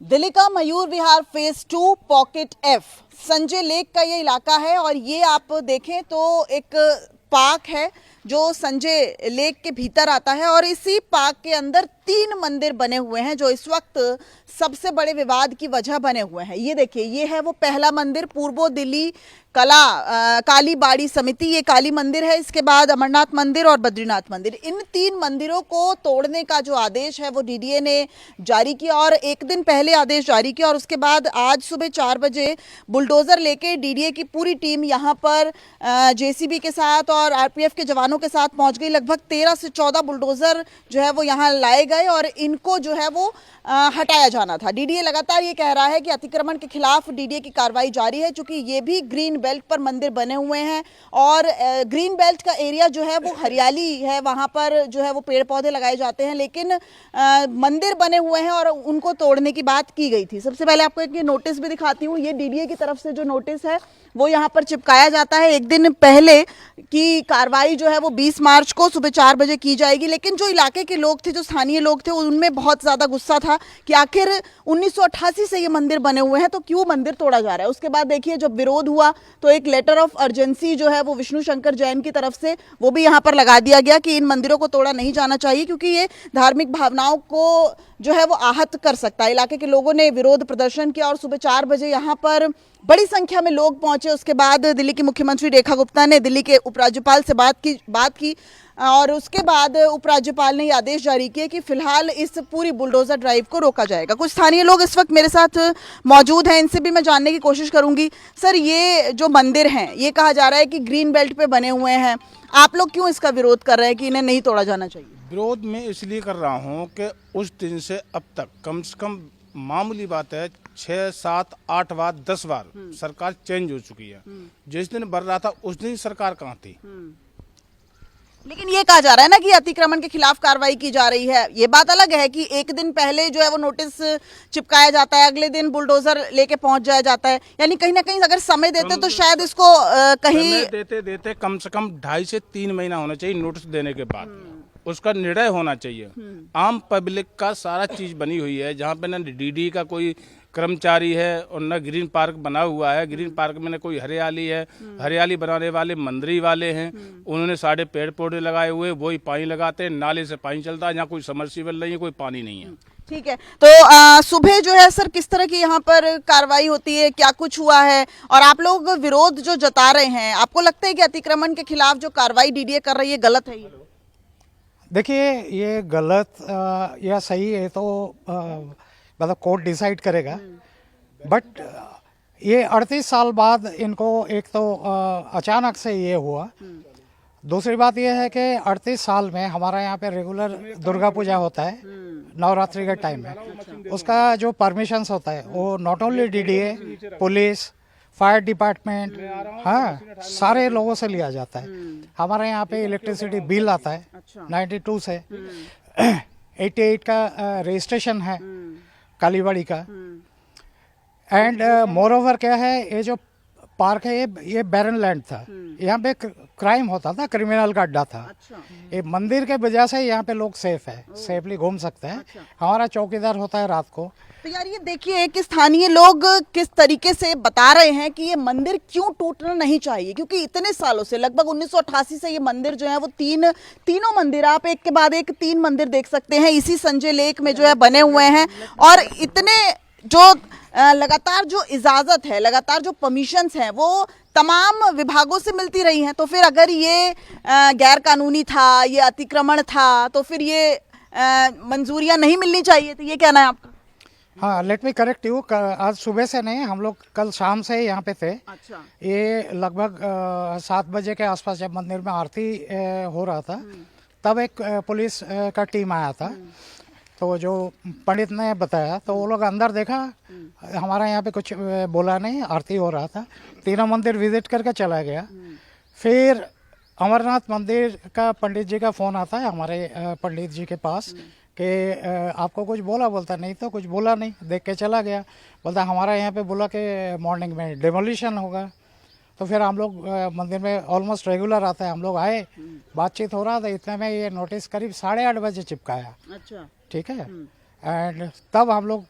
दिल्ली का Mayur Vihar phase 2 pocket F Sanjay lake का ये इलाका है और ये आप देखें तो एक पार्क है जो संजय लेक के भीतर आता है और इसी पार्क के अंदर 3 मंदिर बने हुए हैं जो इस वक्त सबसे बड़े विवाद की वजह बने हुए हैं। ये देखिए, ये है वो पहला मंदिर पूर्वो दिल्ली काली बाड़ी समिति, ये काली मंदिर है। इसके बाद अमरनाथ मंदिर और बद्रीनाथ मंदिर, इन 3 मंदिरों को तोड़ने का जो आदेश है वो डीडीए ने जारी किया और एक दिन पहले आदेश जारी किया और उसके बाद आज सुबह 4 बजे बुलडोजर लेके डीडीए की पूरी टीम यहाँ पर जेसीबी के साथ और आरपीएफ के जवानों के साथ पहुंच गई। लगभग 13 से 14 बुलडोजर जो है वो यहाँ लाए गए और इनको जो है वो हटाया जाना था। डीडीए लगातार ये कह रहा है कि अतिक्रमण के खिलाफ डीडीए की कार्रवाई जारी है, चूंकि ये भी ग्रीन बेल्ट पर मंदिर बने हुए हैं और ग्रीन बेल्ट का एरिया जो है वो हरियाली है, वहां पर जो है वो पेड़ पौधे लगाए जाते हैं, लेकिन मंदिर बने हुए हैं और उनको तोड़ने की बात की गई थी। सबसे पहले आपको एक नोटिस भी दिखाती हूँ। ये डीडीए की तरफ से जो नोटिस है वो यहाँ पर चिपकाया जाता है एक दिन पहले कि कार्रवाई जो है वो 20 मार्च को सुबह 4 बजे की जाएगी। लेकिन जो इलाके के लोग थे, जो स्थानीय लोग थे, उनमें बहुत ज्यादा गुस्सा था कि आखिर 1988 से ये मंदिर बने हुए हैं तो क्यों मंदिर तोड़ा जा रहा है। उसके बाद देखिए, जब विरोध हुआ तो एक लेटर ऑफ अर्जेंसी जो है वो विष्णु शंकर जैन की तरफ से वो भी यहाँ पर लगा दिया गया कि इन मंदिरों को तोड़ा नहीं जाना चाहिए क्योंकि ये धार्मिक भावनाओं को जो है वो आहत कर सकता है। इलाके के लोगों ने विरोध प्रदर्शन किया और सुबह 4 बजे यहाँ पर बड़ी संख्या में लोग पहुंचे। उसके बाद दिल्ली की मुख्यमंत्री रेखा गुप्ता ने दिल्ली के उपराज्यपाल से बात की और उसके बाद उपराज्यपाल ने ये आदेश जारी किए कि फिलहाल इस पूरी बुलडोजर ड्राइव को रोका जाएगा। कुछ स्थानीय लोग इस वक्त मेरे साथ मौजूद हैं, इनसे भी मैं जानने की कोशिश करूंगी। सर, ये जो मंदिर हैं ये कहा जा रहा है कि ग्रीन बेल्ट पे बने हुए हैं, आप लोग क्यों इसका विरोध कर रहे हैं कि इन्हें नहीं तोड़ा जाना चाहिए? विरोध में इसलिए कर रहा हूँ कि उस दिन से अब तक कम से कम मामूली बात है 6, 7, 8 बार 10 बार सरकार चेंज हो चुकी है। जिस दिन बढ़ रहा था उस दिन सरकार कहाँ थी? लेकिन ये कहा जा रहा है ना कि अतिक्रमण के खिलाफ कार्रवाई की जा रही है। ये बात अलग है कि एक दिन पहले जो है वो नोटिस चिपकाया जाता है, अगले दिन बुलडोजर लेके पहुंच जाया जाता है। यानी कहीं ना कहीं अगर समय देते तो शायद इसको कहीं देते कम से कम 2.5 से 3 महीना होना चाहिए नोटिस देने के बाद उसका निर्णय होना चाहिए। आम पब्लिक का सारा चीज बनी हुई है, जहाँ पे न डीडी का कोई कर्मचारी है और न ग्रीन पार्क बना हुआ है। ग्रीन पार्क में न कोई हरियाली है। हरियाली बनाने वाले मंदिरी वाले हैं, उन्होंने सारे पेड़ पौधे लगाए हुए, वही पानी लगाते हैं, नाले से पानी चलता है, यहाँ कोई समरसीबल नहीं है, कोई पानी नहीं है। ठीक है, तो सुबह जो है सर किस तरह की यहाँ पर कार्रवाई होती है, क्या कुछ हुआ है और आप लोग विरोध जो जता रहे हैं, आपको लगता है कि अतिक्रमण के खिलाफ जो कार्रवाई डीडीए कर रही है गलत है? ये देखिए, ये गलत या सही है तो मतलब कोर्ट डिसाइड करेगा। बट ये 38 साल बाद इनको एक तो अचानक से ये हुआ। दूसरी बात ये है कि 38 साल में हमारा यहाँ पे रेगुलर दुर्गा पूजा होता है नवरात्रि के टाइम में। उसका जो परमिशंस होता है वो not only DDA, police, fire department, हाँ, सारे लोगों से लिया जाता है। हमारे यहाँ पे इलेक्ट्रिसिटी बिल आता है 92 से 88 का रजिस्ट्रेशन है कालीबाड़ी का। एंड मोर ओवर क्या है, ये जो पार्क है ये बैरन लैंड था, यहाँ पे क्राइम होता था, क्रिमिनल का अड्डा था। ये मंदिर के वजह से यहाँ पे लोग सेफ है, सेफली घूम सकते हैं। हमारा चौकीदार होता है रात को। तो यार ये देखिए कि स्थानीय लोग किस तरीके से बता रहे हैं कि ये मंदिर क्यों टूटना नहीं चाहिए, क्योंकि इतने सालों से लगभग 1988 से ये मंदिर जो है वो तीनों मंदिर, आप एक के बाद एक 3 मंदिर देख सकते हैं इसी संजय लेक में जो है बने हुए हैं और इतने जो लगातार जो इजाजत है, लगातार जो परमिशंस हैं वो तमाम विभागों से मिलती रही हैं। तो फिर अगर ये गैर कानूनी था, ये अतिक्रमण था, तो फिर ये मंजूरियां नहीं मिलनी चाहिए थी, ये कहना है आपका? हाँ, लेट मी करेक्ट यू, आज सुबह से नहीं, हम लोग कल शाम से यहाँ पे थे। अच्छा। ये लगभग 7 बजे के आसपास जब मंदिर में आरती हो रहा था तब एक पुलिस का टीम आया था। तो जो पंडित ने बताया तो वो लोग अंदर देखा, हमारा यहाँ पे कुछ बोला नहीं, आरती हो रहा था। तीनों मंदिर विजिट करके चला गया। फिर अमरनाथ मंदिर का पंडित जी का फ़ोन आता है हमारे पंडित जी के पास कि आपको कुछ बोलता नहीं, तो कुछ बोला नहीं, देख के चला गया। बोलता हमारा यहाँ पे बोला कि मॉर्निंग में डेमोलिशन होगा। तो फिर हम लोग मंदिर में ऑलमोस्ट रेगुलर आता है, हम लोग आए, बातचीत हो रहा था, इतने में ये नोटिस करीब 8:30 बजे चिपकाया। अच्छा। ठीक है। एंड तब हम लोग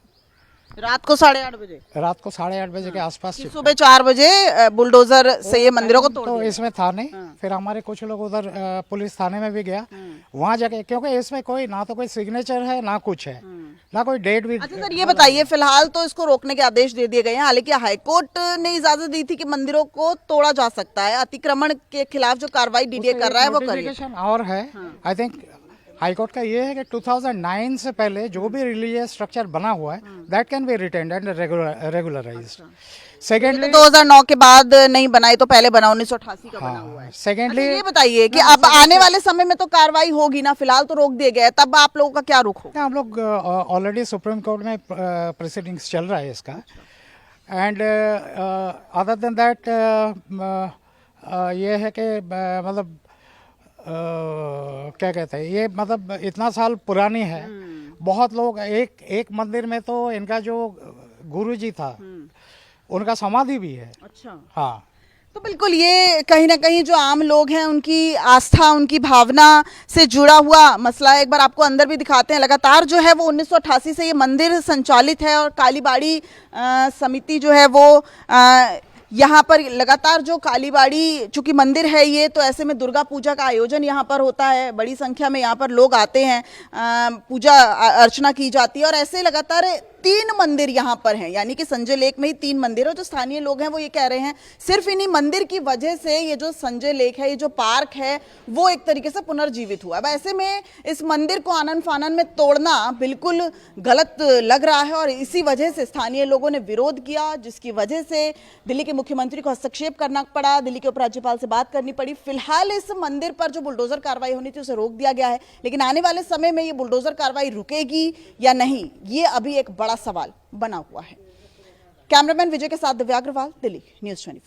रात को 8:30 बजे रात को 8:30 बजे के आसपास कि शिफ्ट सुबह 4 बजे बुलडोजर से ये मंदिरों को तोड़ तो दिया। इसमें था नहीं। फिर हमारे कुछ लोग उधर पुलिस थाने में भी गया, वहां जाके, क्योंकि इसमें कोई ना तो कोई सिग्नेचर है ना कुछ है, ना कोई डेट भी। अच्छा सर, ये बताइए, फिलहाल तो इसको रोकने के आदेश दे दिए गए हैं, हालांकि हाईकोर्ट ने इजाजत दी थी कि मंदिरों को तोड़ा जा सकता है। अतिक्रमण के खिलाफ जो कार्रवाई डीडीए कर रहा है वो करिए। नोटिफिकेशन और है, आई थिंक हाईकोर्ट का ये है कि 2009 से पहले जो भी रिलीजियस स्ट्रक्चर बना हुआ है that can be retained and regularised. Secondly 2009 के बाद नहीं बनाई तो पहले बना 1988 का बना हुआ है। सेकेंडली अच्छा, ये बताइए कि अब आने वाले समय में तो कार्रवाई होगी ना, फिलहाल तो रोक दिए गए, तब आप लोगों का क्या रुख होगा? हम लोग ऑलरेडी सुप्रीम कोर्ट में प्रोसीडिंग्स चल रहा है इसका, एंड अदर देन दैट ये है कि मतलब क्या कहते हैं, ये मतलब इतना साल पुरानी है। बहुत लोग एक मंदिर में तो इनका जो गुरुजी था उनका समाधि भी है। अच्छा, हाँ, तो बिल्कुल ये कहीं ना कहीं जो आम लोग हैं उनकी आस्था, उनकी भावना से जुड़ा हुआ मसला है। एक बार आपको अंदर भी दिखाते हैं। लगातार जो है वो 1988 से ये मंदिर संचालित है और कालीबाड़ी समिति जो है वो यहाँ पर लगातार जो कालीबाड़ी, चूंकि मंदिर है ये, तो ऐसे में दुर्गा पूजा का आयोजन यहाँ पर होता है, बड़ी संख्या में यहाँ पर लोग आते हैं, पूजा अर्चना की जाती है और ऐसे लगातार 3 मंदिर यहाँ पर हैं, यानी कि संजय लेक में ही 3 मंदिर है। जो स्थानीय लोग हैं वो ये कह रहे हैं सिर्फ इन्हीं मंदिर की वजह से ये जो संजय लेक है, ये जो पार्क है, वो एक तरीके से पुनर्जीवित हुआ। अब ऐसे में इस मंदिर को आनन फानन में तोड़ना बिल्कुल गलत लग रहा है और इसी वजह से स्थानीय लोगों ने विरोध किया, जिसकी वजह से दिल्ली के मुख्यमंत्री को हस्तक्षेप करना पड़ा, दिल्ली के उपराज्यपाल से बात करनी पड़ी। फिलहाल इस मंदिर पर जो बुलडोजर कार्रवाई होनी थी उसे रोक दिया गया है, लेकिन आने वाले समय में ये बुलडोजर कार्रवाई रुकेगी या नहीं, ये अभी एक बड़ा सवाल बना हुआ है। कैमरामैन विजय के साथ दिव्या अग्रवाल, दिल्ली न्यूज़ 24।